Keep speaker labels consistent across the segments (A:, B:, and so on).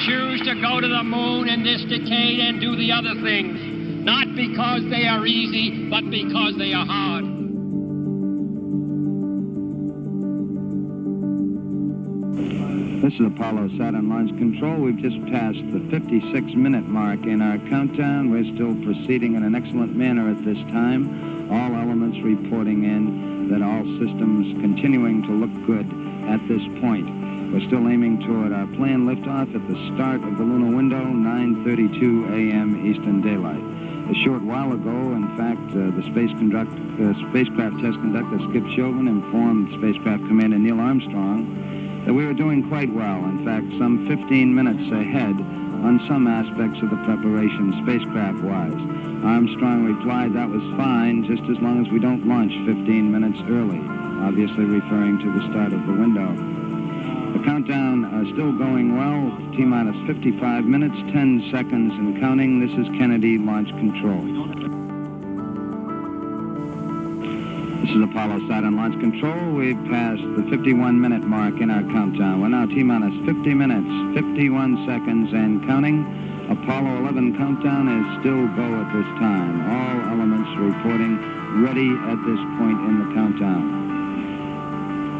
A: choose to go to the moon in this decade and do the other things, not because they are easy, but because they are hard.
B: This is Apollo Saturn Launch Control. We've just passed the 56-minute mark in our countdown. We're still proceeding in an excellent manner at this time. All elements reporting in that all systems continuing to look good at this point. We're still aiming toward our planned liftoff at the start of the lunar window, 9:32 a.m. Eastern Daylight. A short while ago, in fact, the spacecraft test conductor, Skip Chauvin, informed spacecraft commander Neil Armstrong that we were doing quite well. In fact, some 15 minutes ahead on some aspects of the preparation spacecraft-wise. Armstrong replied that was fine, just as long as we don't launch 15 minutes early, obviously referring to the start of the window. The countdown still going well, T-minus 55 minutes, 10 seconds and counting. This is Kennedy Launch Control. This is Apollo Saturn Launch Control. We've passed the 51-minute mark in our countdown. We're now T-minus 50 minutes, 51 seconds and counting. Apollo 11 countdown is still go at this time. All elements reporting ready at this point in the countdown.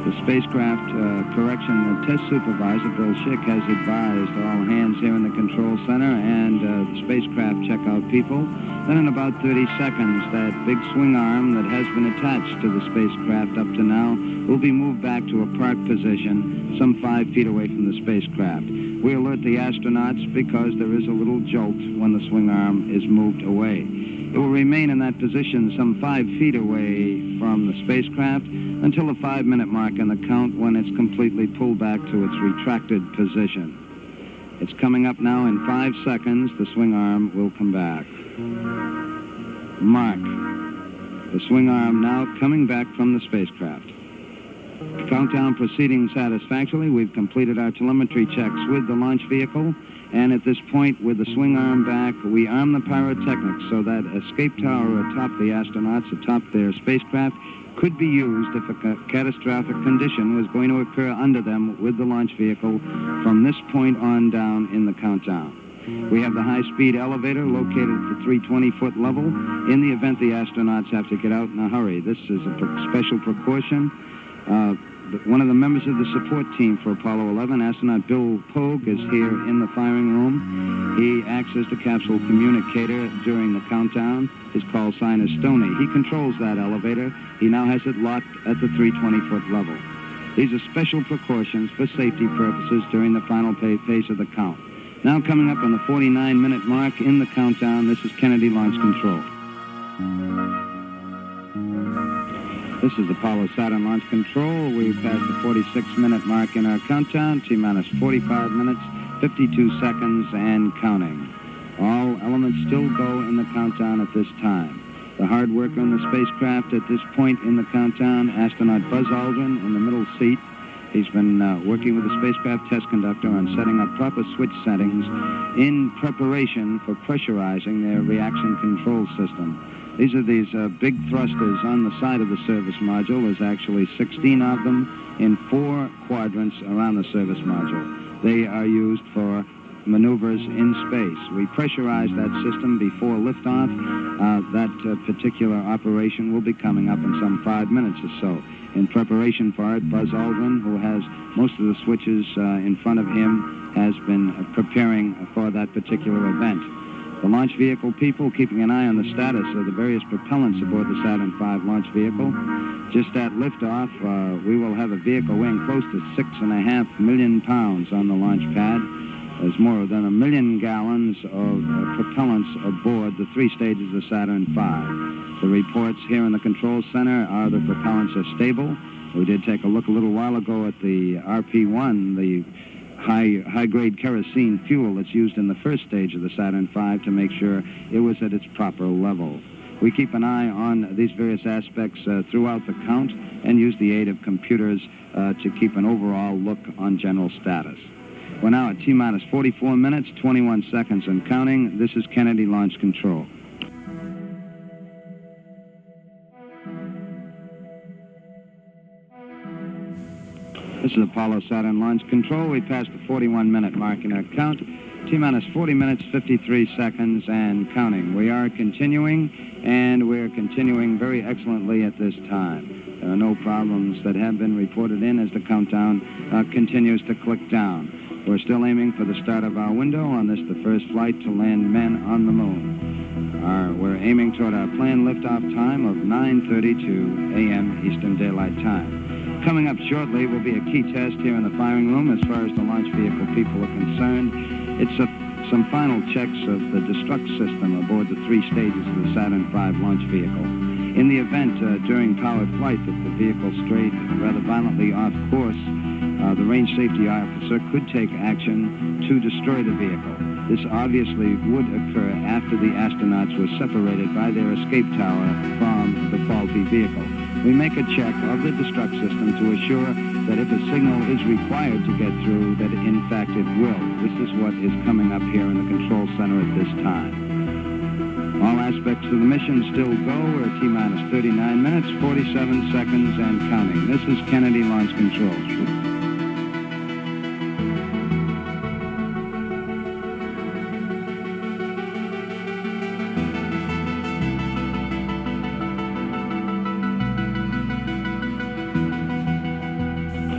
B: The spacecraft correction test supervisor, Bill Schick, has advised all hands here in the control center and the spacecraft checkout people that in about 30 seconds, that big swing arm that has been attached to the spacecraft up to now will be moved back to a park position some 5 feet away from the spacecraft. We alert the astronauts because there is a little jolt when the swing arm is moved away. It will remain in that position some 5 feet away from the spacecraft until the 5-minute mark in the count, when it's completely pulled back to its retracted position. It's coming up now in 5 seconds. The swing arm will come back. Mark. The swing arm now coming back from the spacecraft. Countdown proceeding satisfactorily. We've completed our telemetry checks with the launch vehicle. And at this point, with the swing arm back, we arm the pyrotechnics so that escape tower atop the astronauts, atop their spacecraft, could be used if a catastrophic condition was going to occur under them with the launch vehicle from this point on down in the countdown. We have the high-speed elevator located at the 320-foot level in the event the astronauts have to get out in a hurry. This is a special precaution. One of the members of the support team for Apollo 11, astronaut Bill Pogue, is here in the firing room. He acts as the capsule communicator during the countdown. His call sign is Stoney. He controls that elevator. He now has it locked at the 320-foot level. These are special precautions for safety purposes during the final phase of the count. Now coming up on the 49-minute mark in the countdown, this is Kennedy Launch Control. This is Apollo Saturn Launch Control. We've passed the 46-minute mark in our countdown, T-minus 45 minutes, 52 seconds, and counting. All elements still go in the countdown at this time. The hard worker in the spacecraft at this point in the countdown, astronaut Buzz Aldrin in the middle seat. He's been working with the spacecraft test conductor on setting up proper switch settings in preparation for pressurizing their reaction control system. These are these big thrusters on the side of the service module. There's actually 16 of them in 4 quadrants around the service module. They are used for maneuvers in space. We pressurize that system before liftoff. That particular operation will be coming up in some 5 minutes or so. In preparation for it, Buzz Aldrin, who has most of the switches in front of him, has been preparing for that particular event. The launch vehicle people keeping an eye on the status of the various propellants aboard the Saturn V launch vehicle. Just at liftoff, we will have a vehicle weighing close to 6.5 million pounds on the launch pad. There's more than 1 million gallons of propellants aboard the 3 stages of Saturn V. The reports here in the control center are the propellants are stable. We did take a look a little while ago at the RP-1, the high-grade kerosene fuel that's used in the first stage of the Saturn V, to make sure it was at its proper level. We keep an eye on these various aspects throughout the count and use the aid of computers to keep an overall look on general status. We're now at T-minus 44 minutes, 21 seconds and counting. This is Kennedy Launch Control. This is Apollo Saturn Launch Control. We passed the 41-minute mark in our count. T-minus 40 minutes, 53 seconds, and counting. We are continuing, and we're continuing very excellently at this time. There are no problems that have been reported in as the countdown continues to click down. We're still aiming for the start of our window on this, the first flight to land men on the moon. We're aiming toward our planned liftoff time of 9:32 a.m. Eastern Daylight Time. Coming up shortly will be a key test here in the firing room as far as the launch vehicle people are concerned. It's some final checks of the destruct system aboard the 3 stages of the Saturn V launch vehicle. In the event during powered flight that the vehicle strayed rather violently off course, the range safety officer could take action to destroy the vehicle. This obviously would occur after the astronauts were separated by their escape tower from the faulty vehicle. We make a check of the destruct system to assure that if a signal is required to get through, that in fact it will. This is what is coming up here in the control center at this time. All aspects of the mission still go. We're at T-minus 39 minutes, 47 seconds, and counting. This is Kennedy Launch Control.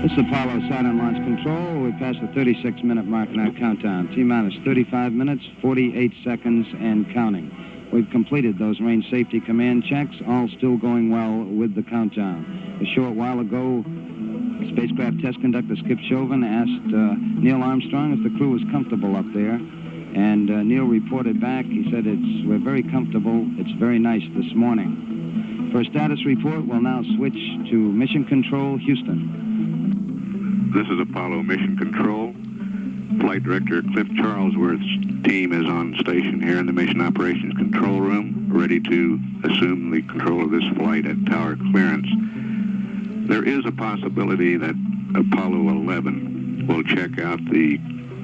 B: This is Apollo Saturn Launch Control. We passed the 36-minute mark in our countdown. T-minus 35 minutes, 48 seconds, and counting. We've completed those range safety command checks, all still going well with the countdown. A short while ago, spacecraft test conductor Skip Chauvin asked Neil Armstrong if the crew was comfortable up there. And Neil reported back. He said, we're very comfortable. It's very nice this morning. For a status report, we'll now switch to Mission Control, Houston.
C: This is Apollo Mission Control. Flight Director Cliff Charlesworth's team is on station here in the Mission Operations Control Room, ready to assume the control of this flight at tower clearance. There is a possibility that Apollo 11 will check out the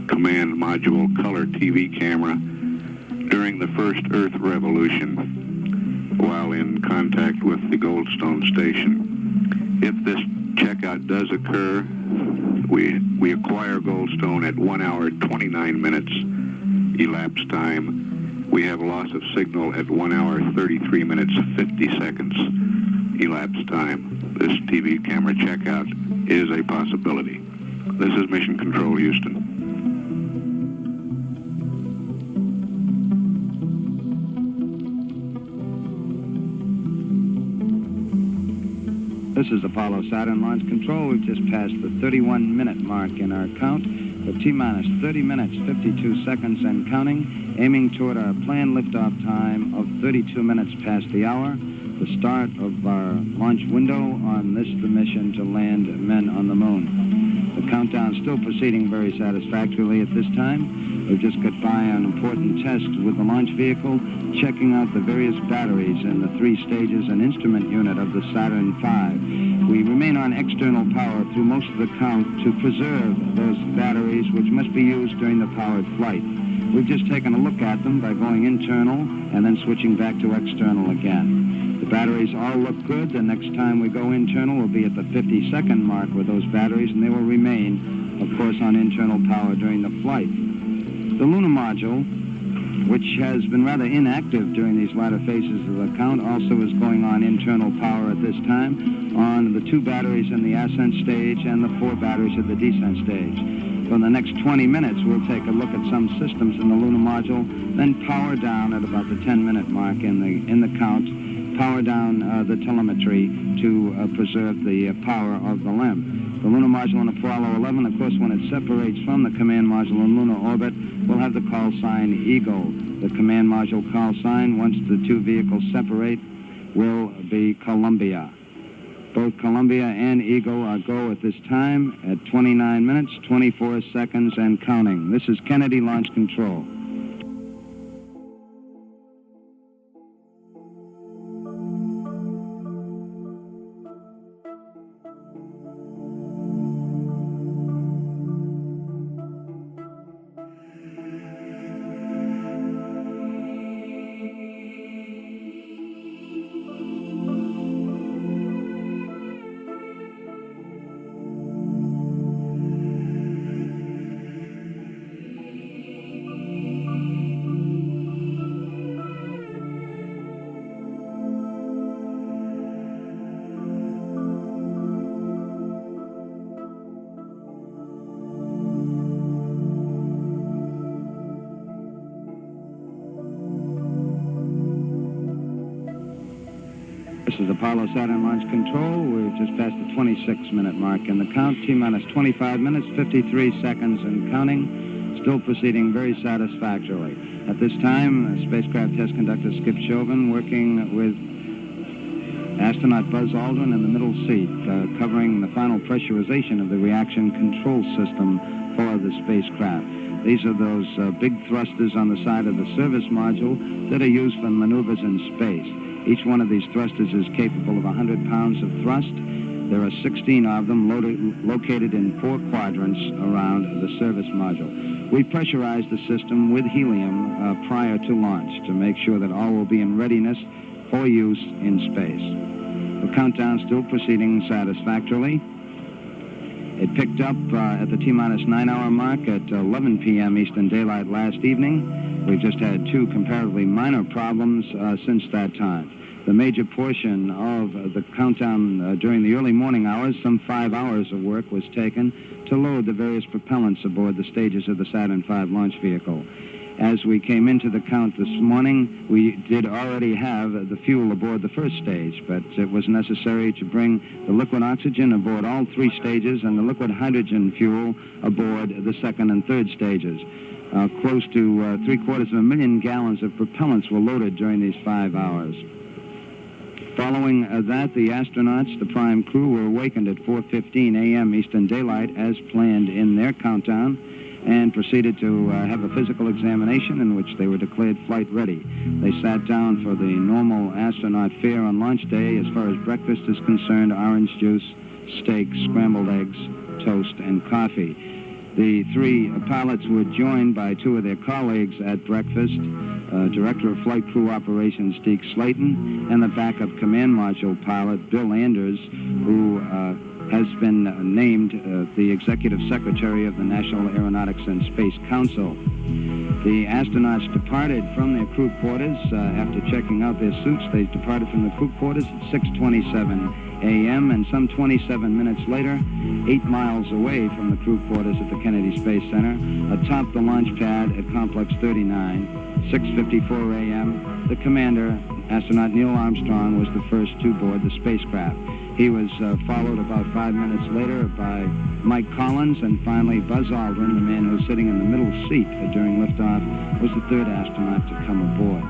C: command module color TV camera during the first Earth revolution while in contact with the Goldstone station. If this checkout does occur, we acquire Goldstone at 1 hour 29 minutes elapsed time. We have loss of signal at 1 hour 33 minutes 50 seconds elapsed time. This TV camera checkout is a possibility. This is Mission Control, Houston.
B: This is Apollo Saturn Launch Control. We've just passed the 31-minute mark in our count. With T-minus 30 minutes, 52 seconds, and counting, aiming toward our planned liftoff time of 32 minutes past the hour, the start of our launch window on this, the mission to land men on the moon. The countdown still proceeding very satisfactorily at this time. We've just got by an important test with the launch vehicle, checking out the various batteries in the 3 stages and instrument unit of the Saturn V. We remain on external power through most of the count to preserve those batteries which must be used during the powered flight. We've just taken a look at them by going internal and then switching back to external again. The batteries all look good. The next time we go internal will be at the 50-second mark with those batteries, and they will remain, of course, on internal power during the flight. The lunar module, which has been rather inactive during these latter phases of the count, also is going on internal power at this time on the 2 batteries in the ascent stage and the 4 batteries at the descent stage. For the next 20 minutes, we'll take a look at some systems in the lunar module, then power down at about the 10-minute mark in the count, power down the telemetry to preserve the power of the LEM. The lunar module on Apollo 11, of course, when it separates from the command module in lunar orbit, will have the call sign Eagle. The command module call sign, once the 2 vehicles separate, will be Columbia. Both Columbia and Eagle are go at this time at 29 minutes, 24 seconds, and counting. This is Kennedy Launch Control. is Apollo Saturn Launch Control. We've just passed the 26-minute mark in the count. T-minus 25 minutes, 53 seconds and counting. Still proceeding very satisfactorily. At this time, spacecraft test conductor Skip Chauvin working with astronaut Buzz Aldrin in the middle seat, covering the final pressurization of the reaction control system for the spacecraft. These are those big thrusters on the side of the service module that are used for maneuvers in space. Each one of these thrusters is capable of 100 pounds of thrust. There are 16 of them located in 4 quadrants around the service module. We pressurized the system with helium prior to launch to make sure that all will be in readiness for use in space. The countdown still proceeding satisfactorily. It picked up at the T-minus 9-hour mark at 11 p.m. Eastern Daylight last evening. We've just had 2 comparatively minor problems since that time. The major portion of the countdown during the early morning hours, some 5 hours of work was taken to load the various propellants aboard the stages of the Saturn V launch vehicle. As we came into the count this morning, we did already have the fuel aboard the first stage, but it was necessary to bring the liquid oxygen aboard all 3 stages and the liquid hydrogen fuel aboard the second and third stages. Close to 750,000 gallons of propellants were loaded during these 5 hours. Following that, the astronauts, the prime crew, were awakened at 4:15 a.m. Eastern Daylight as planned in their countdown, and proceeded to have a physical examination in which they were declared flight ready. They sat down for the normal astronaut fare on launch day. As far as breakfast is concerned, orange juice, steak, scrambled eggs, toast, and coffee. The 3 pilots were joined by 2 of their colleagues at breakfast, Director of Flight Crew Operations Deke Slayton, and the backup command module pilot Bill Anders, who has been named the Executive Secretary of the National Aeronautics and Space Council. The astronauts departed from their crew quarters after checking out their suits. They departed from the crew quarters at 6:27 a.m. and some 27 minutes later, 8 miles away from the crew quarters at the Kennedy Space Center, atop the launch pad at Complex 39, 6:54 a.m., the commander, astronaut Neil Armstrong, was the first to board the spacecraft. He was followed about 5 minutes later by Mike Collins, and finally Buzz Aldrin, the man who was sitting in the middle seat during liftoff, was the 3rd astronaut to come aboard.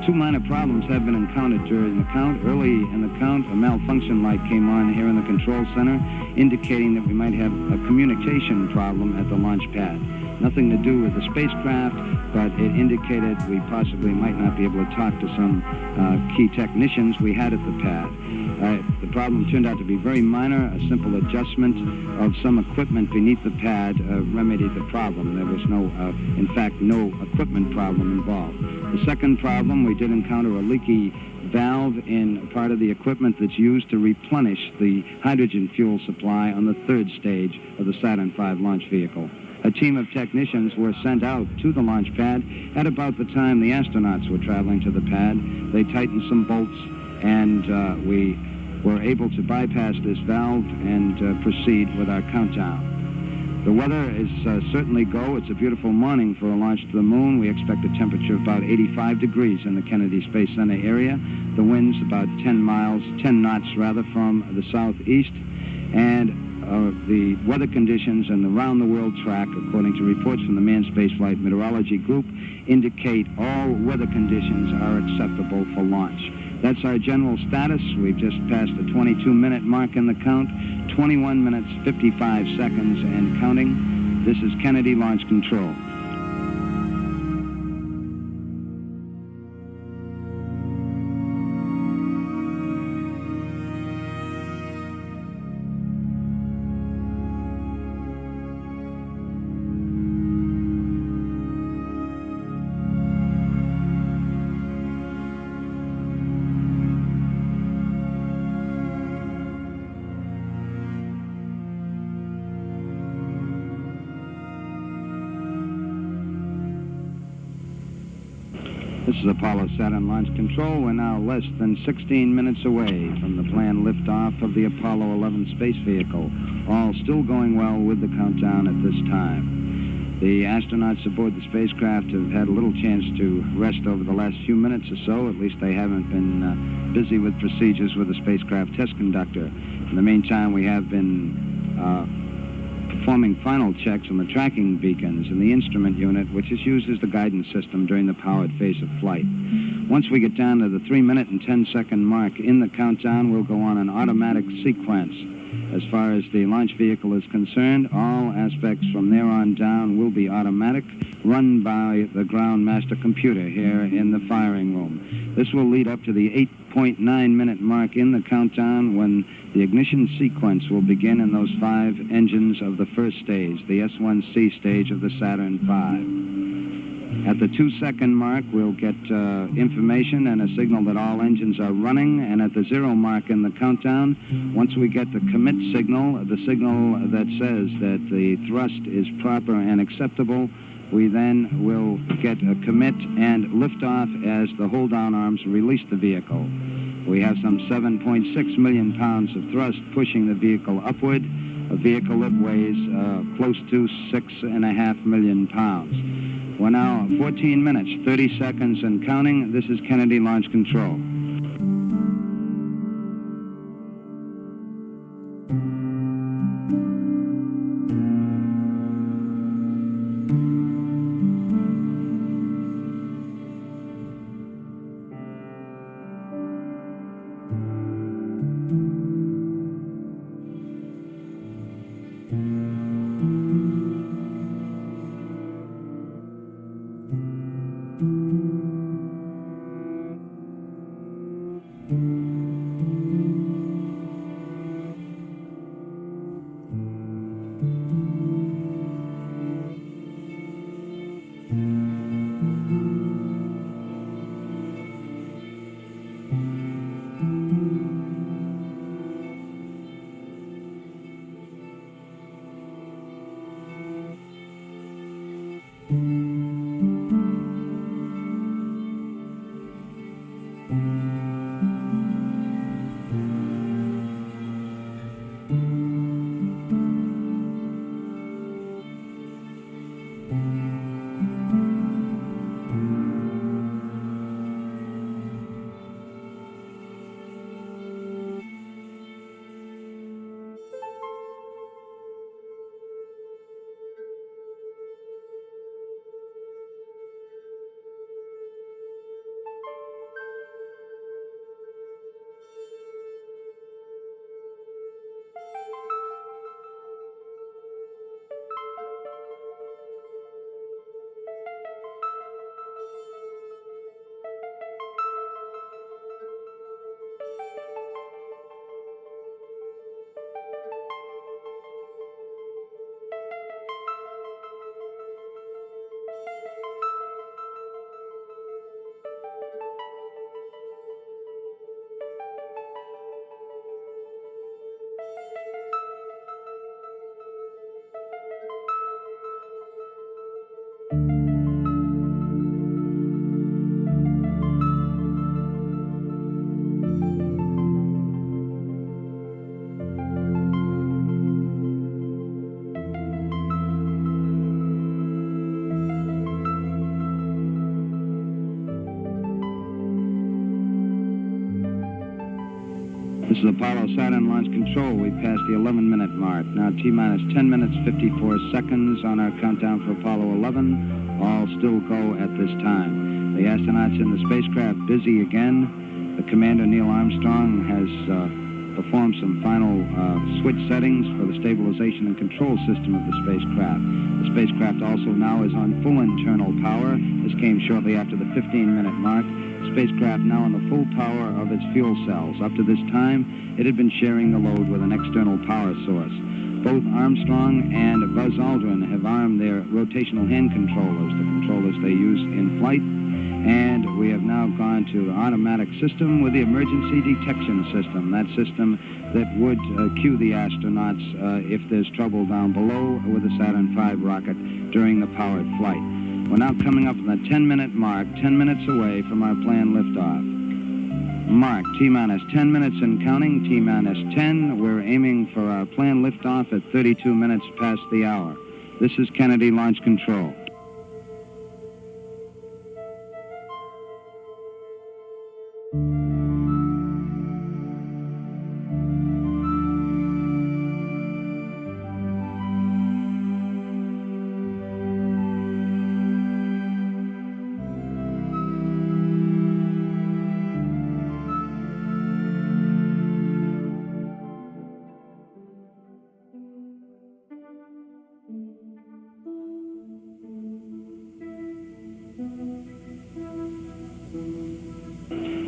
B: 2 minor problems have been encountered during the count. Early in the count, a malfunction light came on here in the control center, indicating that we might have a communication problem at the launch pad. Nothing to do with the spacecraft, but it indicated we possibly might not be able to talk to some key technicians we had at the pad. The problem turned out to be very minor. A simple adjustment of some equipment beneath the pad remedied the problem. There was in fact, no equipment problem involved. The second problem, we did encounter a leaky valve in part of the equipment that's used to replenish the hydrogen fuel supply on the 3rd stage of the Saturn V launch vehicle. A team of technicians were sent out to the launch pad at about the time the astronauts were traveling to the pad. They tightened some bolts, and we were able to bypass this valve and proceed with our countdown. The weather is certainly go. It's a beautiful morning for a launch to the moon. We expect a temperature of about 85 degrees in the Kennedy Space Center area. The wind's about 10 knots from the southeast, and the weather conditions and the round-the-world track, according to reports from the Manned Spaceflight Meteorology Group, indicate all weather conditions are acceptable for launch. That's our general status. We've just passed the 22-minute mark in the count, 21 minutes, 55 seconds and counting. This is Kennedy Launch Control. This is Apollo Saturn Launch Control. We're now less than 16 minutes away from the planned liftoff of the Apollo 11 space vehicle. All still going well with the countdown at this time. The astronauts aboard the spacecraft have had a little chance to rest over the last few minutes or so. At least they haven't been busy with procedures with the spacecraft test conductor. In the meantime, we have been performing final checks on the tracking beacons in the instrument unit, which is used as the guidance system during the powered phase of flight. Once we get down to the 3-minute and 10-second mark in the countdown, we'll go on an automatic sequence. As far as the launch vehicle is concerned, all aspects from there on down will be automatic, run by the ground master computer here in the firing room. This will lead up to the 8.9-minute mark in the countdown when the ignition sequence will begin in those 5 engines of the first stage, the S1C stage of the Saturn V. At the 2-second mark, we'll get information and a signal that all engines are running, and at the 0 mark in the countdown, once we get the commit signal, the signal that says that the thrust is proper and acceptable, we then will get a commit and liftoff as the hold-down arms release the vehicle. We have some 7.6 million pounds of thrust pushing the vehicle upward, a vehicle that weighs close to 6.5 million pounds. We're now 14 minutes, 30 seconds and counting. This is Kennedy Launch Control. This is Apollo Saturn Launch Control. We've passed the 11-minute mark. Now T-minus 10 minutes, 54 seconds on our countdown for Apollo 11. All still go at this time. The astronauts in the spacecraft busy again. The commander, Neil Armstrong, has performed some final switch settings for the stabilization and control system of the spacecraft. The spacecraft also now is on full internal power. This came shortly after the 15-minute mark. Spacecraft now on the full power of its fuel cells. Up to this time, it had been sharing the load with an external power source. Both Armstrong and Buzz Aldrin have armed their rotational hand controllers, the controllers they use in flight, and we have now gone to the automatic system with the emergency detection system, that system that would cue the astronauts if there's trouble down below with the Saturn V rocket during the powered flight. We're now coming up on the 10-minute mark, 10 minutes away from our planned liftoff. Mark, T-minus 10 minutes and counting, T-minus 10. We're aiming for our planned liftoff at 32 minutes past the hour. This is Kennedy Launch Control.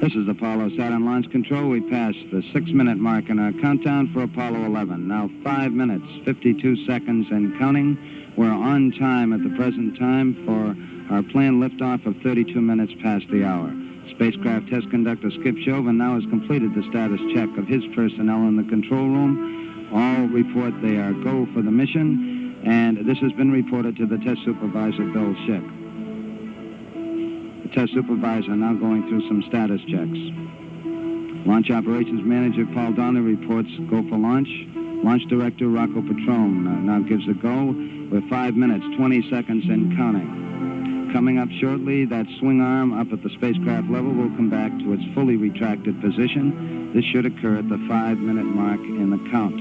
B: This is Apollo Saturn Launch Control. We passed the 6-minute mark in our countdown for Apollo 11. Now 5 minutes, 52 seconds and counting. We're on time at the present time for our planned liftoff of 32 minutes past the hour. Spacecraft test conductor Skip Chauvin now has completed the status check of his personnel in the control room. All report they are go for the mission, and this has been reported to the test supervisor, Bill Schick. Test supervisor now going through some status checks. Launch operations manager Paul Donner reports go for launch. Launch director Rocco Petrone now gives a go with 5 minutes, 20 seconds and counting. Coming up shortly, that swing arm up at the spacecraft level will come back to its fully retracted position. This should occur at the 5-minute mark in the count.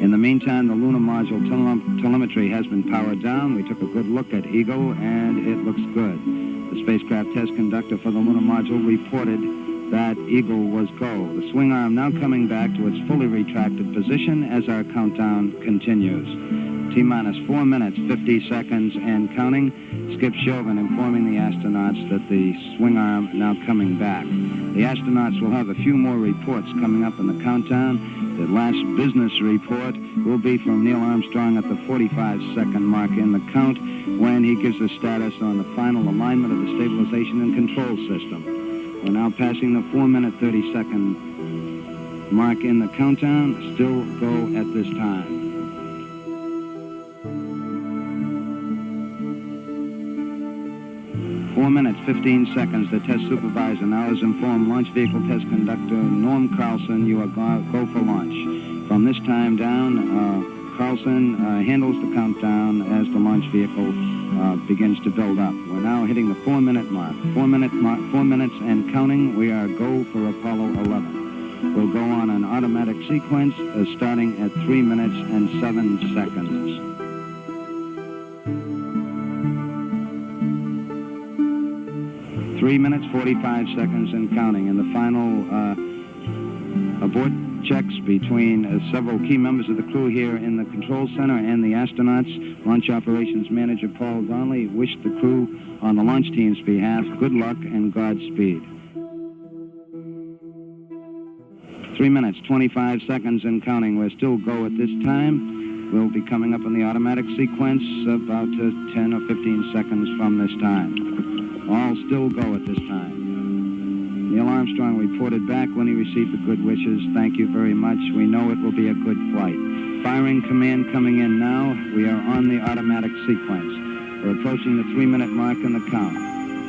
B: In the meantime, the lunar module telemetry has been powered down. We took a good look at Eagle, and it looks good. The spacecraft test conductor for the lunar module reported that Eagle was go. The swing arm now coming back to its fully retracted position as our countdown continues. T-minus 4 minutes, 50 seconds and counting. Skip Chauvin informing the astronauts that the swing arm now coming back. The astronauts will have a few more reports coming up in the countdown. The last business report will be from Neil Armstrong at the 45-second mark in the count when he gives a status on the final alignment of the stabilization and control system. We're now passing the 4-minute, 30-second mark in the countdown. Still go at this time. 4 minutes, 15 seconds. The test supervisor now has informed launch vehicle test conductor Norm Carlson you are go for launch. From this time down, Carlson handles the countdown as the launch vehicle begins to build up. We're now hitting the 4-minute mark. 4 minutes and counting. We are go for Apollo 11. We'll go on an automatic sequence starting at 3 minutes and 7 seconds. 3 minutes, 45 seconds and counting. And the final abort checks between several key members of the crew here in the control center and the astronauts. Launch operations manager Paul Donnelly wished the crew on the launch team's behalf good luck and Godspeed. 3 minutes, 25 seconds and counting. We're still go at this time. We'll be coming up in the automatic sequence about 10 or 15 seconds from this time. All still go at this time. Neil Armstrong reported back when he received the good wishes. Thank you very much. We know it will be a good flight. Firing command coming in now. We are on the automatic sequence. We're approaching the 3-minute mark in the count.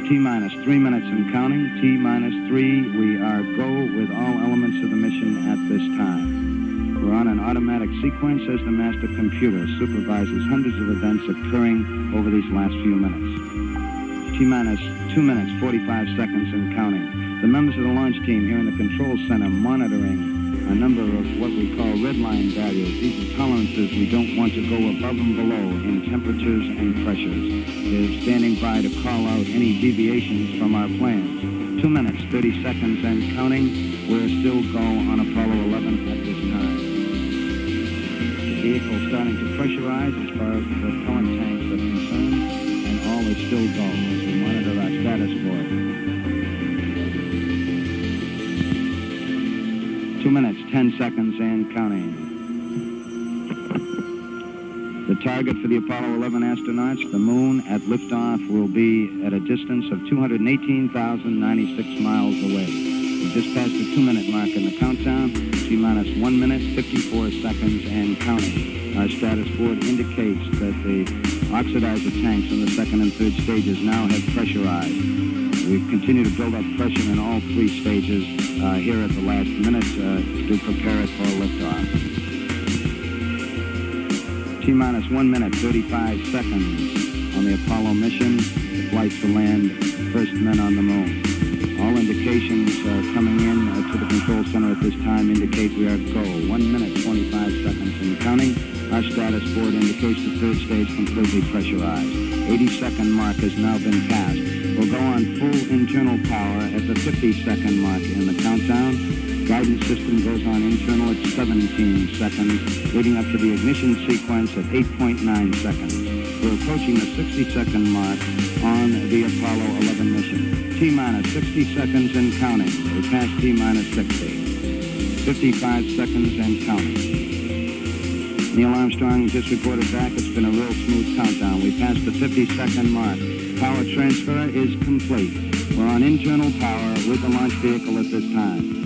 B: T-minus 3 minutes and counting. T-minus 3. We are go with all elements of the mission at this time. We're on an automatic sequence as the master computer supervises hundreds of events occurring over these last few minutes. T-minus 2 minutes, 45 seconds and counting. The members of the launch team here in the control center monitoring a number of what we call red line values. These are tolerances we don't want to go above and below in temperatures and pressures. They're standing by to call out any deviations from our plans. 2 minutes, 30 seconds and counting. We're still go on Apollo 11 at this time. The vehicle starting to pressurize as far as the propellant tanks are concerned, and all is still go as we monitor our status board. 2 minutes, 10 seconds and counting. The target for the Apollo 11 astronauts, the moon at liftoff, will be at a distance of 218,096 miles away. We just passed the 2-minute mark in the countdown. T-minus 1 minute, 54 seconds and counting. Our status board indicates that the oxidizer tanks in the second and third stages now have pressurized. We continue to build up pressure in all 3 stages here at the last minute to prepare it for liftoff. T-minus 1 minute, 35 seconds on the Apollo mission. The flights to land, first men on the moon. All indications coming in to the control center at this time indicate we are go. 1 minute, 25 seconds and counting. Our status board indicates the third stage completely pressurized. 80-second mark has now been passed. We'll go on full internal power at the 50-second mark in the countdown. Guidance system goes on internal at 17 seconds, leading up to the ignition sequence at 8.9 seconds. We're approaching the 60-second mark on the Apollo 11 mission. T-minus 60 seconds and counting. We passed T-minus 60. 55 seconds and counting. Neil Armstrong just reported back. It's been a real smooth countdown. We passed the 50-second mark. Power transfer is complete. We're on internal power with the launch vehicle at this time.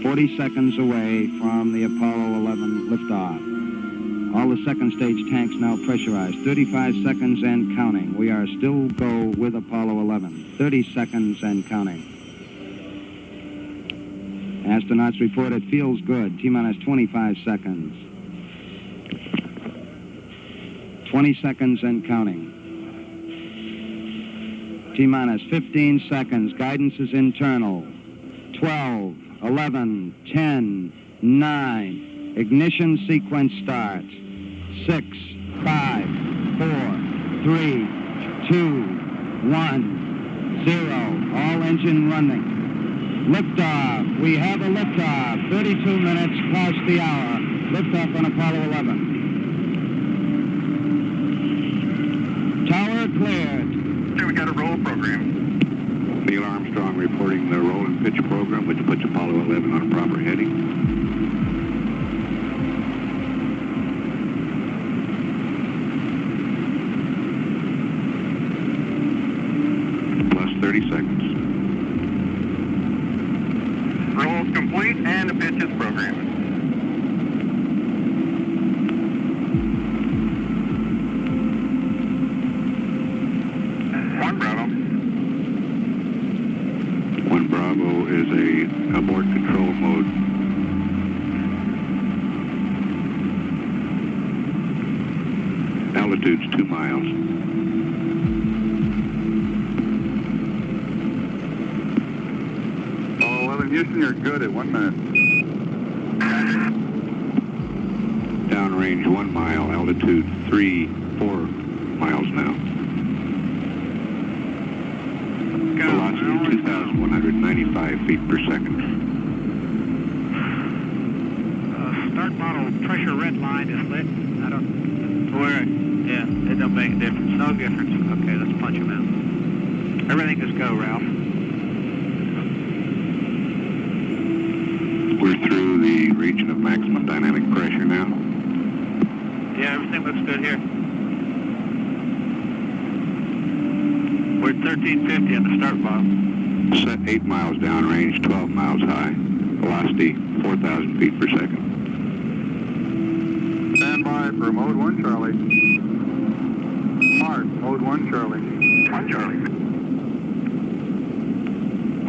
B: 40 seconds away from the Apollo 11 liftoff. All the second stage tanks now pressurized. 35 seconds and counting. We are still go with Apollo 11. 30 seconds and counting. Astronauts report it feels good. T-minus 25 seconds. 20 seconds and counting. T-minus 15 seconds. Guidance is internal. 12, 11, 10, 9. Ignition sequence starts. 6, 5, 4, 3, 2, 1, 0. All engine running. Liftoff. We have a liftoff. 32 minutes past the hour. Liftoff on Apollo 11. Tower cleared.
C: Okay, we got a roll program. Neil Armstrong reporting the roll and pitch program, which puts Apollo 11 on a proper heading. Plus 30 seconds. Roll's complete and the pitch is programmed. Is a abort control mode. Altitude's 2 miles. Apollo 11 Houston, you're good at 1 minute. Downrange 1 mile, altitude 3, 4 miles now. Velocity 2,195 feet per second.
D: Start model pressure red line is lit. I don't... Where? Yeah, it don't make a difference. No difference. Okay, let's punch them out. Everything is go, Ralph.
C: We're through the region of maximum dynamic pressure now.
D: Yeah, everything looks good here. We're at 1350 on the start bottom.
C: Set 8 miles downrange, 12 miles high. Velocity 4,000 feet per second. Stand by for mode 1 Charlie. Mark, mode 1 Charlie. 1 Charlie.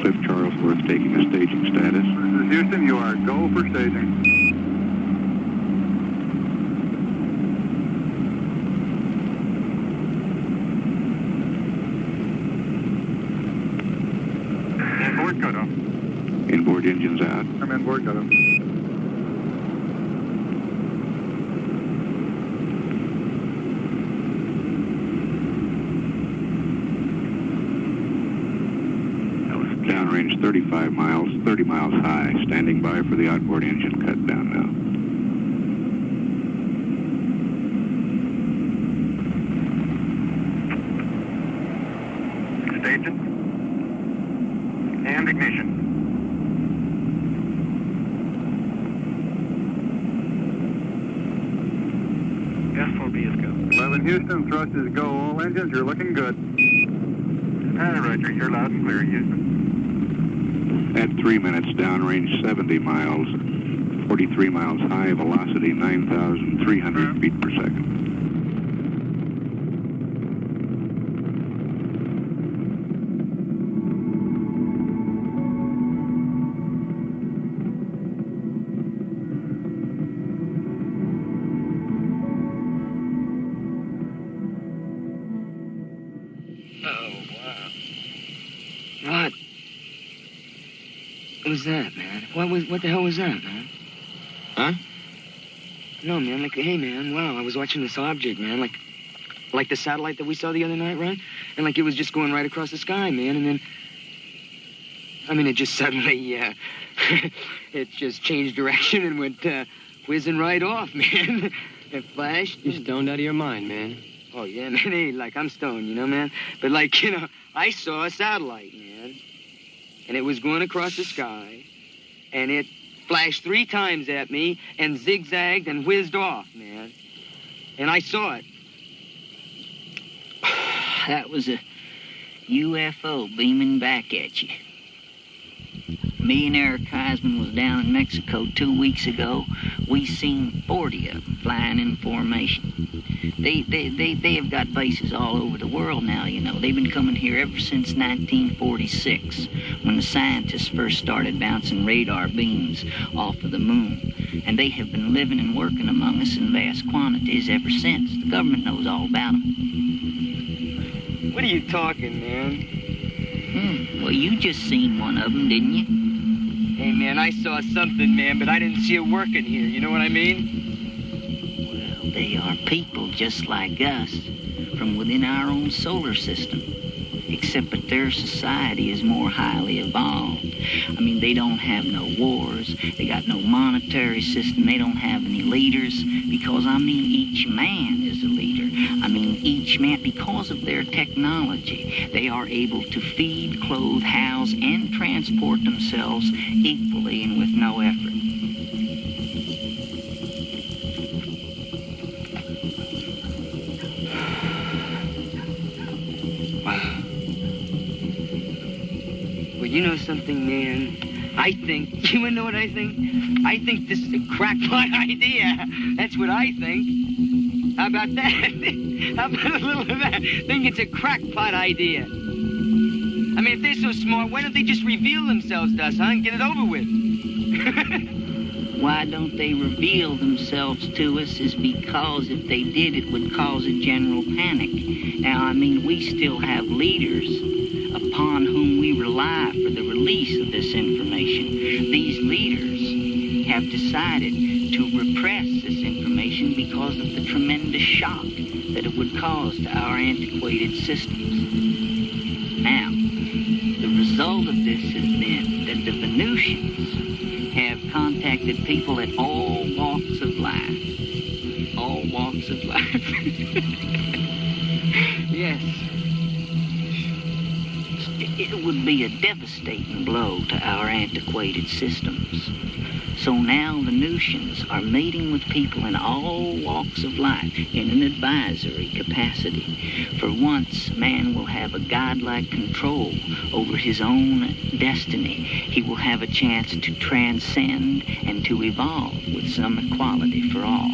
C: Cliff Charlesworth taking a staging status. This is Houston, you are go for staging. Inboard cutoff. Inboard engines out. I'm inboard cutoff. Downrange 35 miles, 30 miles high. Standing by for the outboard engine cut down now. Staging. And ignition.
D: S4B is go.
C: 11 Houston, thrust is go. All engines, you're looking good. Roger, you're loud and clear, Houston. At 3 minutes, downrange 70 miles, 43 miles high, velocity 9,300 feet per second.
E: was that, man? What the hell was that, man?
F: Huh?
E: No, man, like, hey, man, wow, I was watching this object, man, like the satellite that we saw the other night, right? And, like, it was just going right across the sky, man, and then, I mean, it just suddenly, it just changed direction and went, whizzing right off, man. It flashed.
F: You're stoned out of your mind, man.
E: Oh, yeah, man, hey, like, I'm stoned, you know, man? But, like, you know, I saw a satellite, man, and it was going across the sky, and it flashed 3 times at me and zigzagged and whizzed off, man. And I saw it.
G: That was a UFO beaming back at you. Me and Eric Heisman was down in Mexico 2 weeks ago. We seen 40 of them flying in formation. They have got bases all over the world now, you know. They've been coming here ever since 1946, when the scientists first started bouncing radar beams off of the moon. And they have been living and working among us in vast quantities ever since. The government knows all about them.
E: What are you talking, man?
G: Well, you just seen one of them, didn't you?
E: Hey, man, I saw something, man, but I didn't see it working here. You know what I mean?
G: Well, they are people just like us, from within our own solar system. Except that their society is more highly evolved. I mean, they don't have no wars. They got no monetary system. They don't have any leaders. Because, I mean, each man is a leader. I mean, each man, because of their technology, they are able to feed, clothe, house, and transport themselves equally and with no effort.
E: Well, you know something, man? I think, you wanna know what I think? I think this is a crackpot idea. That's what I think. How about that? How about a little of that? I think it's a crackpot idea. I mean, if they're so smart, why don't they just reveal themselves to us, huh, and get it over with?
G: Why don't they reveal themselves to us is because if they did, it would cause a general panic. Now, I mean, we still have leaders upon whom we rely for the release of this information. These leaders have decided to repress this information because of the tremendous shock that it would cause to our antiquated systems. Now, the result of this has been that the Venusians have contacted people at all walks of life. All walks of life. Yes. It would be a devastating blow to our antiquated systems. So now the Venusians are meeting with people in all walks of life in an advisory capacity. For once, man will have a godlike control over his own destiny. He will have a chance to transcend and to evolve with some equality for all.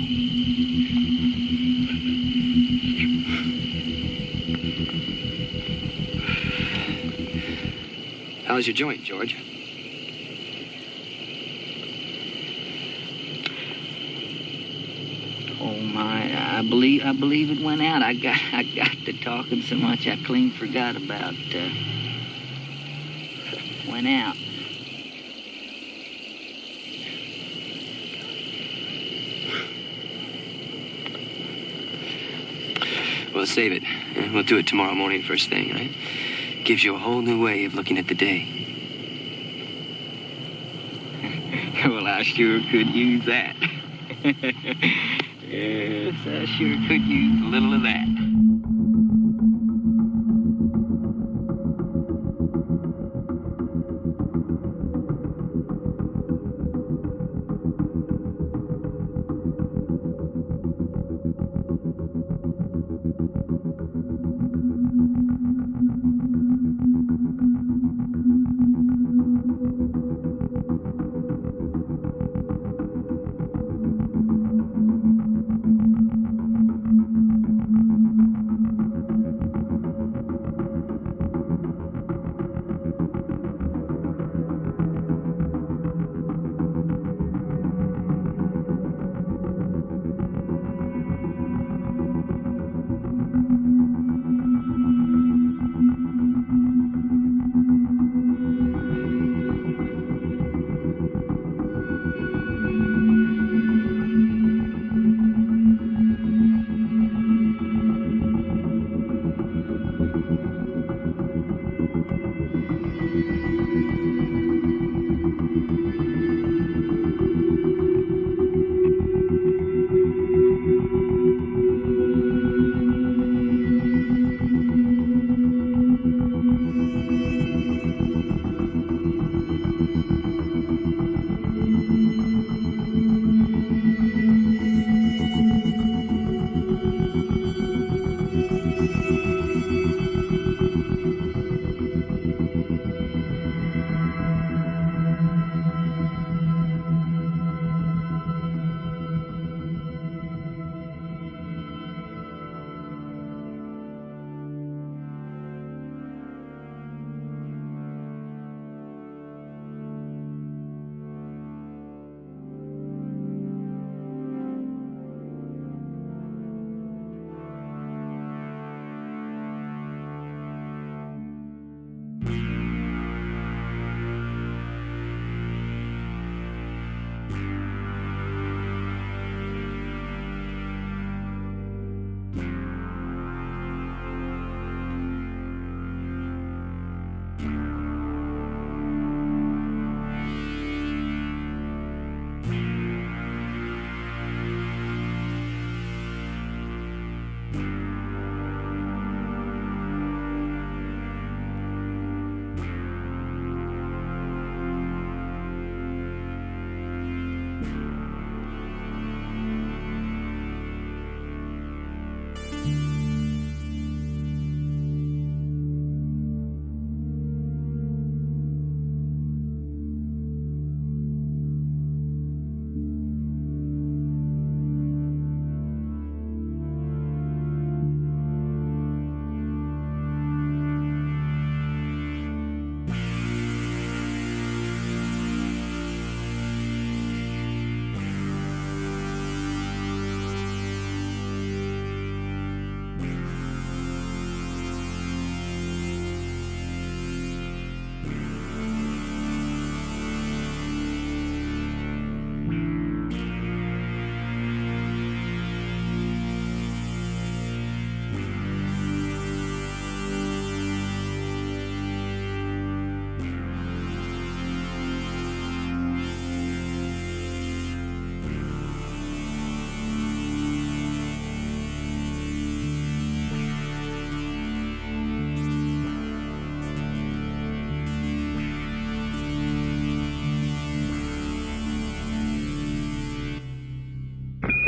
F: How's your joint, George?
G: Oh my! I believe it went out. I got to talking so much I clean forgot about went out.
F: Well, save it. We'll do it tomorrow morning first thing, right? Gives you a whole new way of looking at the day.
G: Well, I sure could use that. Yes, I sure could use a little of that.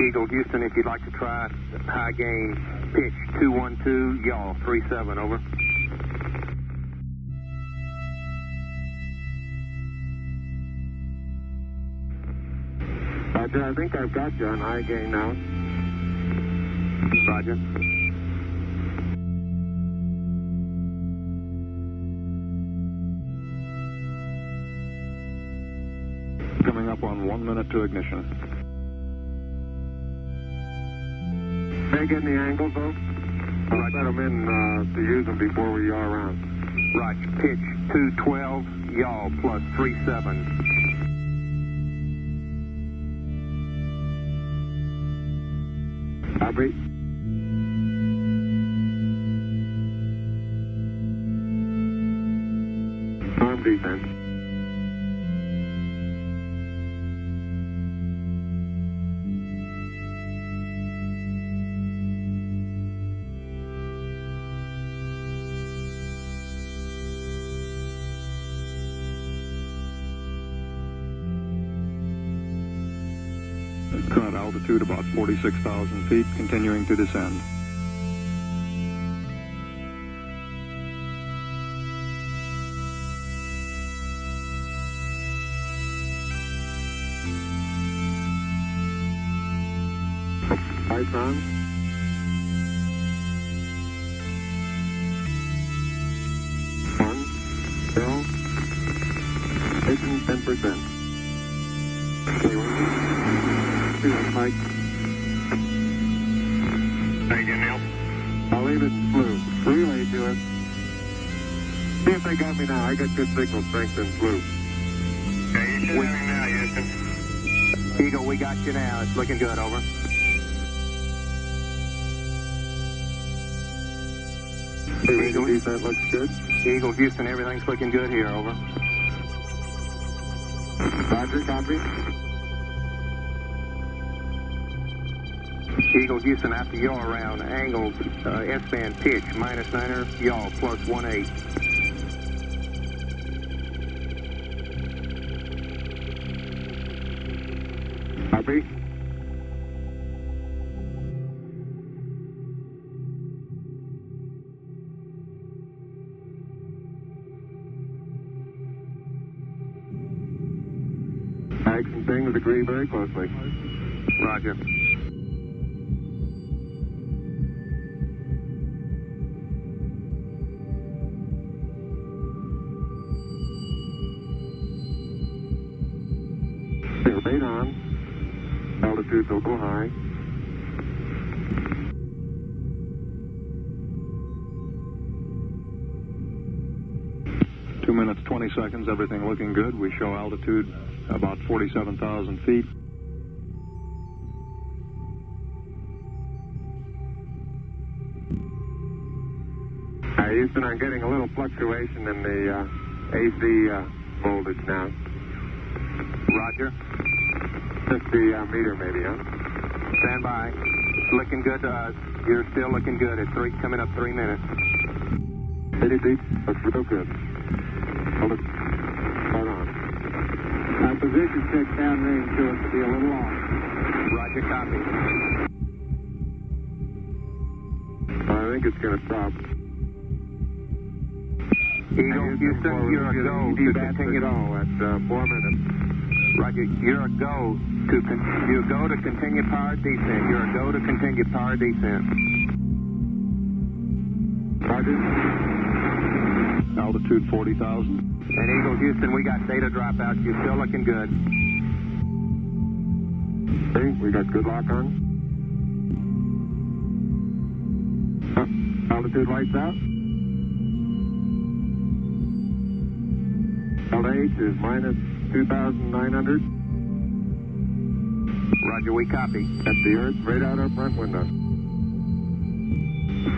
C: Eagle Houston, if you'd like to try high gain pitch 212, yaw 37, over.
H: Roger, I think I've got you on high gain now.
C: Roger.
H: Coming up on 1 minute to ignition. They get any angles, though? I'll set them in to use them before we yaw around.
C: Roger. Pitch 212, yaw plus 37.
H: Copy. Arm defense. Current altitude about 46,000 feet, continuing to descend. Lights on. One, zero. Ignition 10%. Okay, Mike.
C: How you getting, Neil?
H: I'll leave it in blue. Relay to it. See if they got me now. I got good signal strength in blue.
C: Okay, you should have him now, Houston. Eagle, we got you now. It's looking good, over.
H: Eagle, that looks good.
C: Eagle, Houston, everything's looking good here, over.
H: Roger, copy.
C: Eagle Houston, after yaw around, angled S-band pitch, -9er, yaw plus 18.
H: Copy. Tags and things agree very closely.
C: Roger.
H: Bait on. Altitude's a little high. Two minutes, 20 seconds, everything looking good. We show altitude about 47,000 feet. Houston, I'm getting a little fluctuation in the AC voltage now.
C: Roger.
H: 50 meter maybe, huh?
C: Stand by. Looking good to us. You're still looking good at coming up 3 minutes.
H: 80 feet. Looks real good. Hold it. Hold on. My position check downrange to us to be a little off.
C: Roger, copy.
H: I think it's going to stop.
C: Eagle Houston, you're a go to continue
H: at all at 4 minutes.
C: Roger, you're a go to continue power descent. You're a go to continue power descent.
H: Roger. Altitude 40,000.
C: And Eagle Houston, we got data dropouts. You're still looking good.
H: Okay, we got good lock on. Altitude lights out. LH is minus 2,900.
C: Roger, we copy.
H: At the Earth, right out our front window.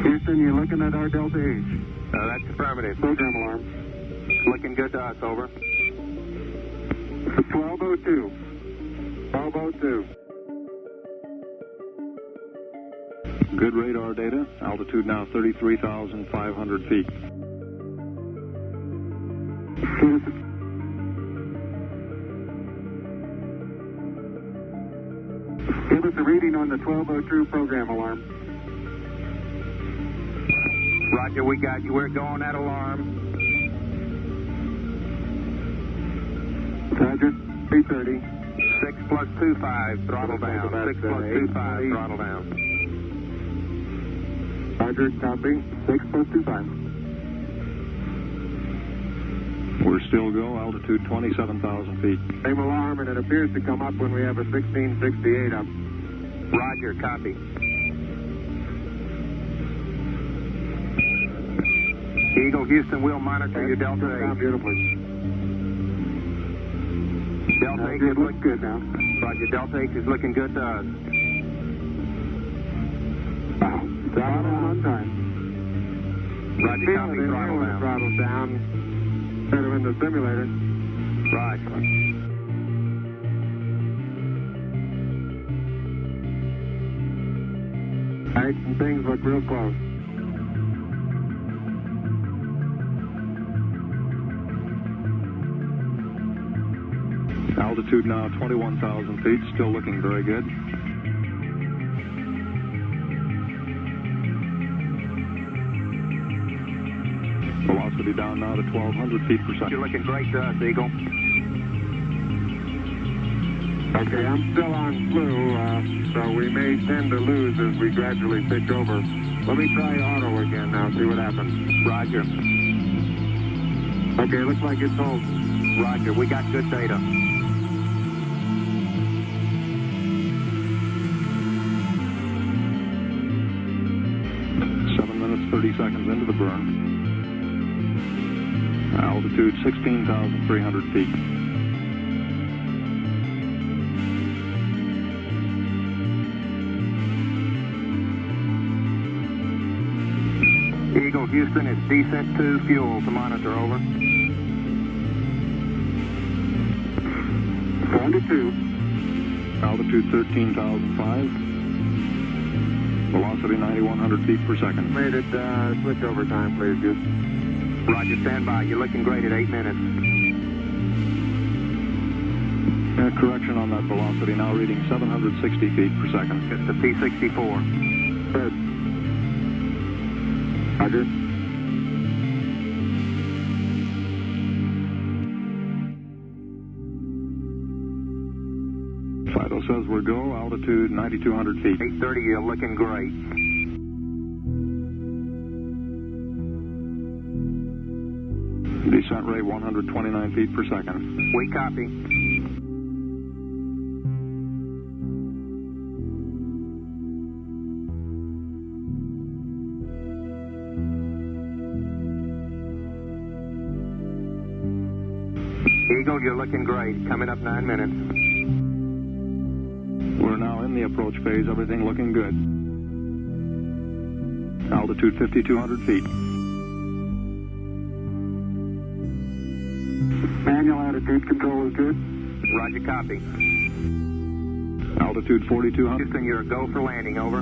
H: Houston, you're looking at our Delta H.
C: That's affirmative.
H: Program alarm.
C: Looking good to us, over.
H: 1202. 1202. Good radar data. Altitude now 33,500 feet. Give us a reading on the 1202 program alarm.
C: Roger, we got you. We're going at alarm.
H: Roger, 330.
C: 6 plus 25, throttle down. 6 plus 25, throttle down.
H: Roger, copy. 6 plus 25.
I: We're still go, altitude 27,000 feet.
H: Same alarm, and it appears to come up when we have a 1668 up.
C: Roger, copy. Eagle, Houston, we'll monitor your Delta 8.
H: Beautifully.
C: Delta 8
H: it looks good now.
C: Roger, Delta 8 is looking good to us.
H: Wow. Throttle on time.
C: Roger, copy, throttle down.
H: Throttle down. Instead of in the simulator.
C: Roger.
H: Heights and things look real close.
I: Altitude now 21,000 feet, still looking very good. Velocity down now to 1,200 feet per second.
C: You're looking great to us, Eagle.
H: Okay, I'm still on flu, so we may tend to lose as we gradually pitch over. Let me try auto again now, see what happens.
C: Roger.
H: Okay, looks like it's holding.
C: Roger, we got good data.
I: 30 seconds into the burn. Altitude 16,300 feet.
C: Eagle, Houston, it's descent to fuel to monitor, over.
H: 42.
I: Altitude 13,005. Velocity 9,100 feet per second.
H: Made it switch over time, please, Goose.
C: Roger, stand by. You're looking great at 8 minutes.
I: Correction on that velocity, now reading 760 feet per second.
C: It's the P-64.
H: Good. Roger.
I: Fido says we're go, altitude 9,200 feet.
C: 830, you're looking great.
I: Descent rate 129 feet per second.
C: We copy. Eagle, you're looking great. Coming up 9 minutes.
I: We're now in the approach phase, everything looking good. Altitude 5,200 feet.
H: Manual attitude control is good.
C: Roger, copy.
I: Altitude 4,200.
C: Houston, you're a go for landing, over.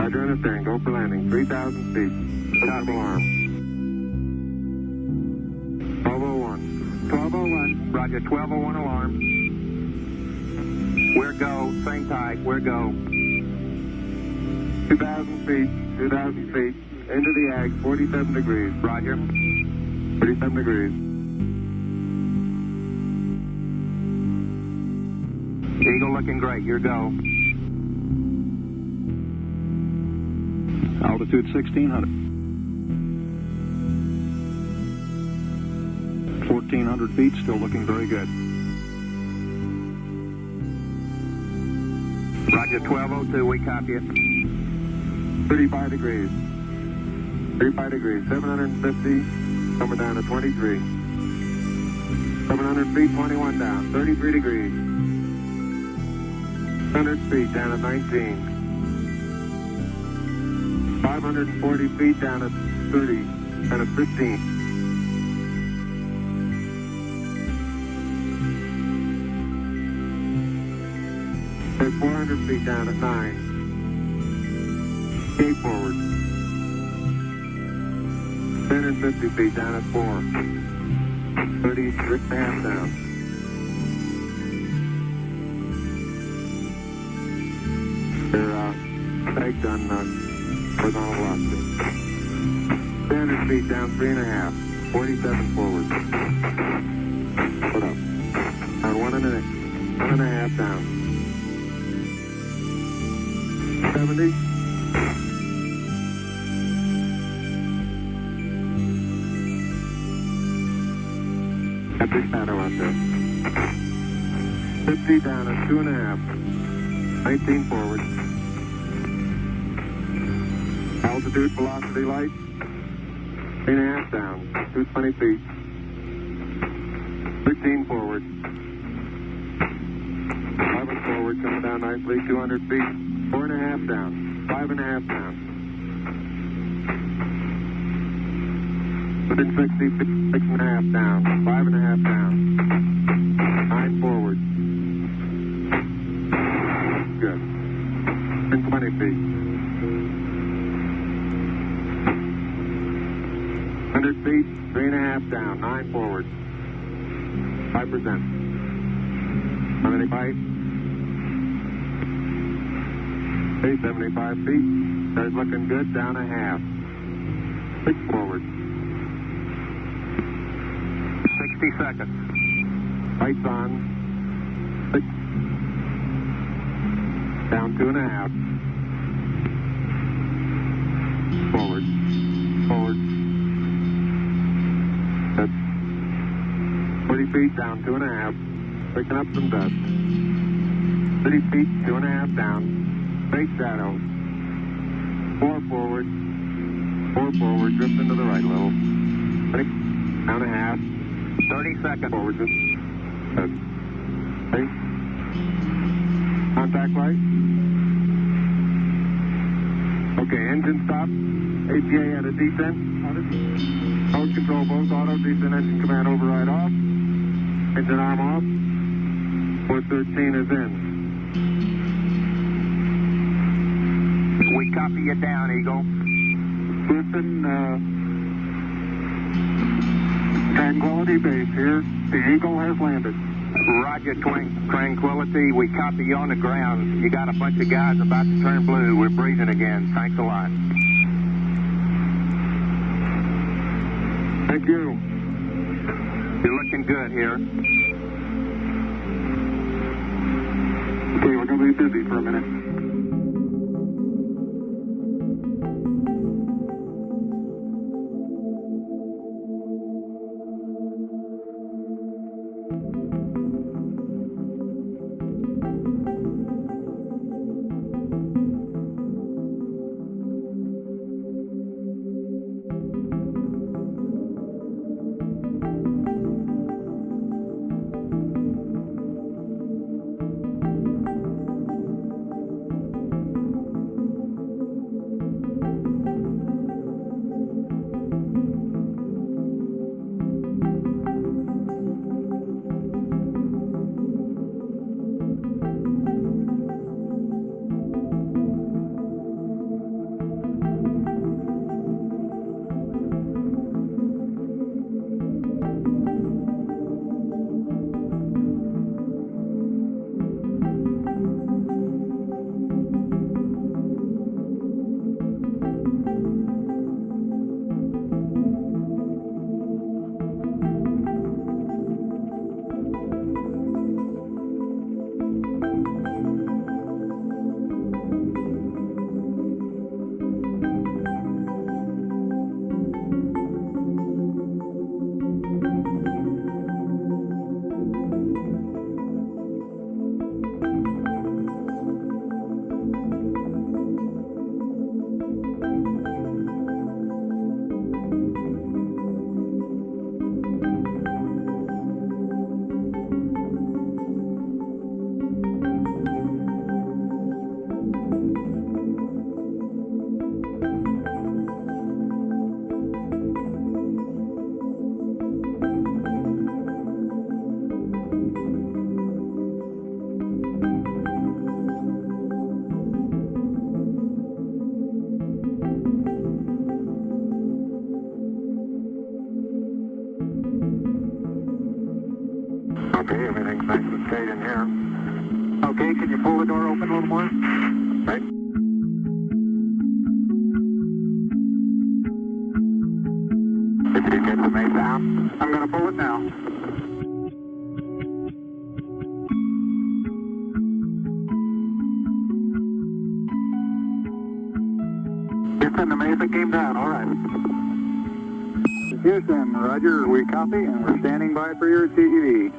H: Roger, understand. Go for landing. 3,000 feet. Stop alarm. 1201. 1201.
C: Roger, 1201 alarm. We're go. Same type. We're go.
H: 2,000 feet. 2,000 feet. Into the ag. 47 degrees.
C: Roger.
H: 47 degrees.
C: Eagle looking great. You're go.
I: Altitude 1,600. 1,400 feet, still looking very good.
C: Roger, 1202, we copy it.
H: 35 degrees. 35 degrees. 750. Coming down to 23. 700 feet, 21 down. 33 degrees. 100 feet down to 19. 540 feet down to 30. Down to 15. At 400 feet down at 9. Gate forward. 10 and 50 feet down at 4. 30 and a half down. They're pegged on horizontal velocity. 300 feet down, 3.5. 47 forward. Put up. Down 1.5 down. 70. Epic shadow out there. 50 down at 2.5. 19 forward. Altitude, velocity light. 3.5 down. 220 feet. 13 forward. 11 forward, coming down nicely. 200 feet. 4.5 down. 5.5 down. Within 60 feet. 6.5 down. 5.5 down. 9 forward. Good. Within 20 feet. 100 feet. 3.5 down. 9 forward. 5%. On any bite? Okay, 75 feet. Starts looking good. Down 1/2. 6 forward. 60 seconds. Lights on. 6. Down 2.5. Forward. Forward. That's 40 feet down 2.5. Picking up some dust. 30 feet, 2.5 down. Straight shadow. 4 forward. 4 forward. Drift into the right a little. 6. Down 1/2. 30 seconds. Forward. Good. Okay. Contact light. Okay, engine stop. ATA at a descent. Mode control both auto. Descent engine command override off. Engine arm off. 413 is in. We copy you down, Eagle. Listen, Tranquility Base here. The Eagle has landed. Roger, Tranquility. We copy you on the ground. You got a bunch of guys about to turn blue. We're breathing again. Thanks a lot. Thank you. You're looking good here. Okay, we're going to be busy for a minute. Okay, everything's nice and straight in here. Okay, can you pull the door open a little more? right? Did you get the main down? I'm going to pull it now. Houston, the Mesa came down, all right. Houston, roger, we copy, and we're standing by for your TEV.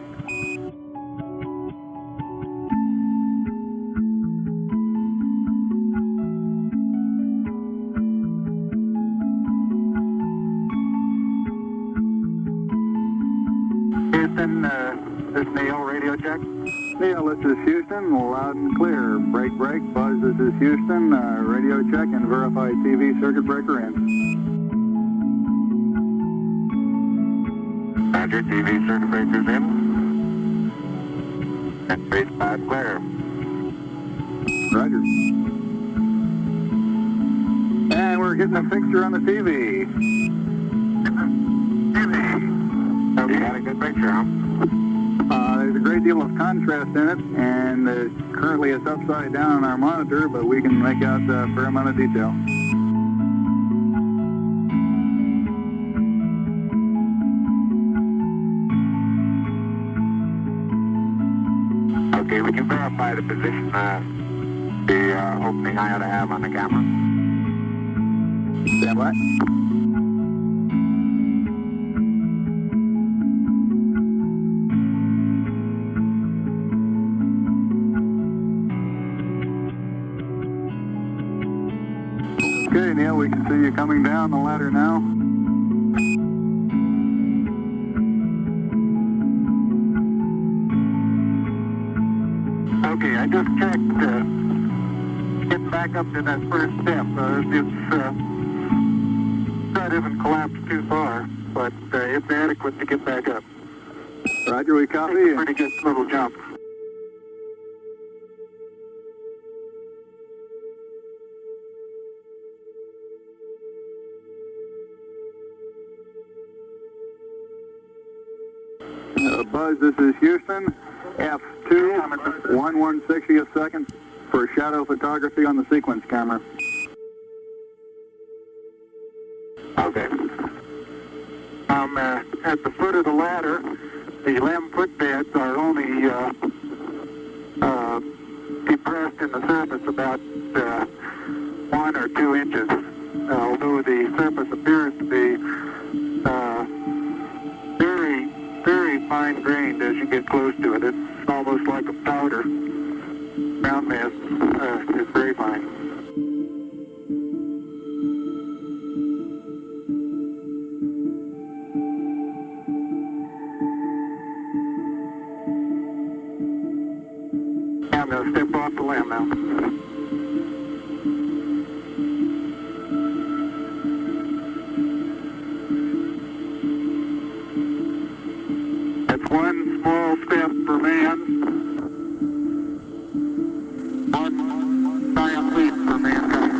H: Houston, this is Neil, radio check. Neil, this is Houston, loud and clear. Break, break, Buzz, this is Houston, radio check and verified TV circuit breaker in. Roger, TV circuit breaker's in. And base 5 clear. Roger. And we're getting a fixture on the TV. Okay. You got a good picture, huh? There's a great deal of contrast in it, and currently it's upside down on our monitor, but we can make out a fair amount of detail. Okay, we can verify the position the opening I ought to have on the camera. Stand by. Okay, Neil, we can see you coming down the ladder now. Okay, I just checked, getting back up to that first step. That isn't collapsed too far, but it's adequate to get back up. Roger, we copy. It's a pretty good little jump. Buzz, this is Houston, F2, 1/160th second for shadow photography on the sequence camera. Okay. At the foot of the ladder, the limb footbeds are only depressed in the surface about 1 or 2 inches, although the surface appears to be very fine-grained as you get close to it. It's almost like a powder. Ground mass is very fine. I'm going to step off the limb now. One small step for man, one giant leap for mankind.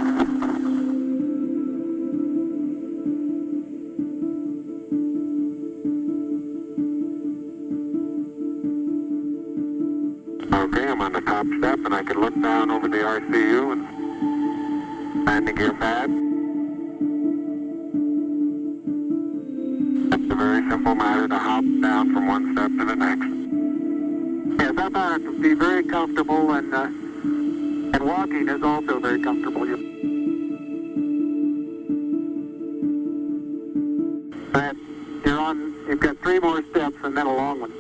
H: Okay, I'm on the top step and I can look down over the RCU and landing gear pad. It's a very simple matter to hop down from one step to the next. Yes, I found it to be very comfortable, and walking is also very comfortable. You've got 3 more steps and then a long one.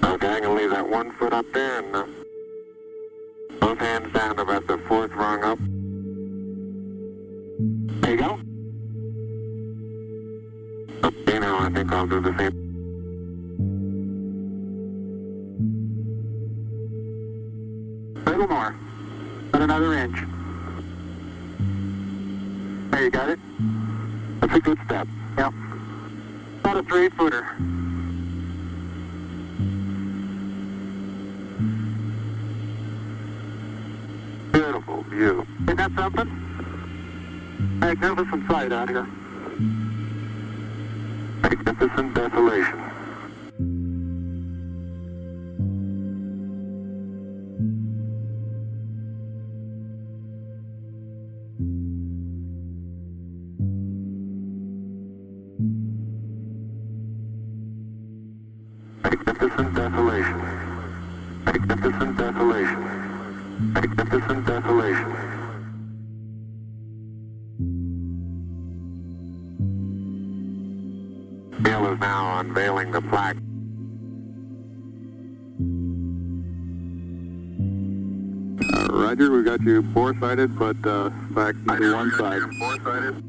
H: Okay, I'm going to leave that 1 foot up there and both hands down about the 4th rung up. There you go. Okay, now I think I'll do the same. A little more. About another inch. There, you got it? That's a good step. Yep. About a 3-footer. Beautiful view. Isn't that something? Magnificent sight out here. Magnificent desolation. Magnificent desolation. Magnificent desolation. Magnificent desolation. Bill is now unveiling the plaque. Roger, we got you four-sided, but back to one side. Four-sided.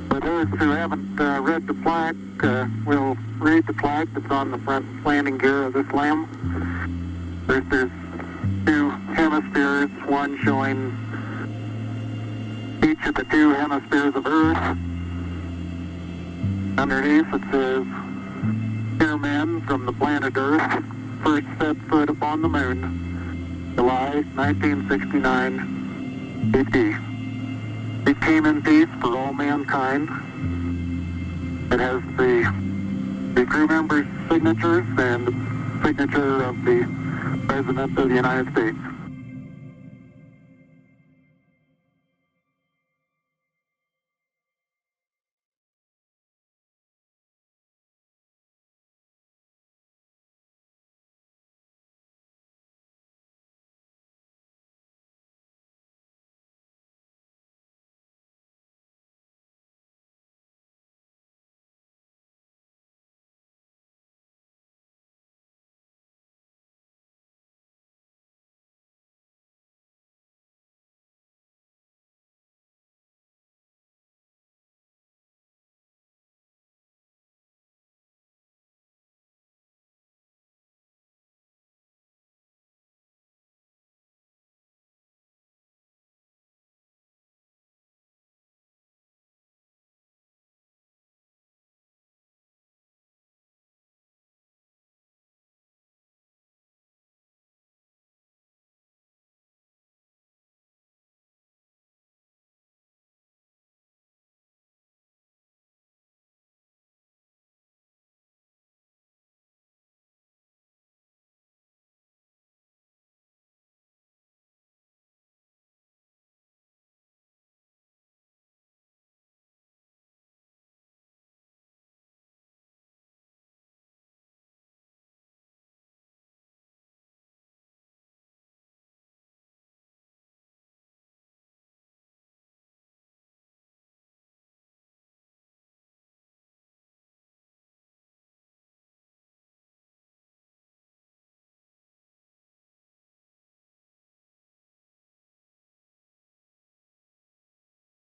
H: For those who haven't read the plaque, we'll read the plaque that's on the front landing gear of this LAM. There's two hemispheres, one showing each of the two hemispheres of Earth. Underneath it says, "Here men from the planet Earth first set foot upon the moon, July 1969 AD. It came in peace for all mankind." It has the crew members' signatures and the signature of the President of the United States.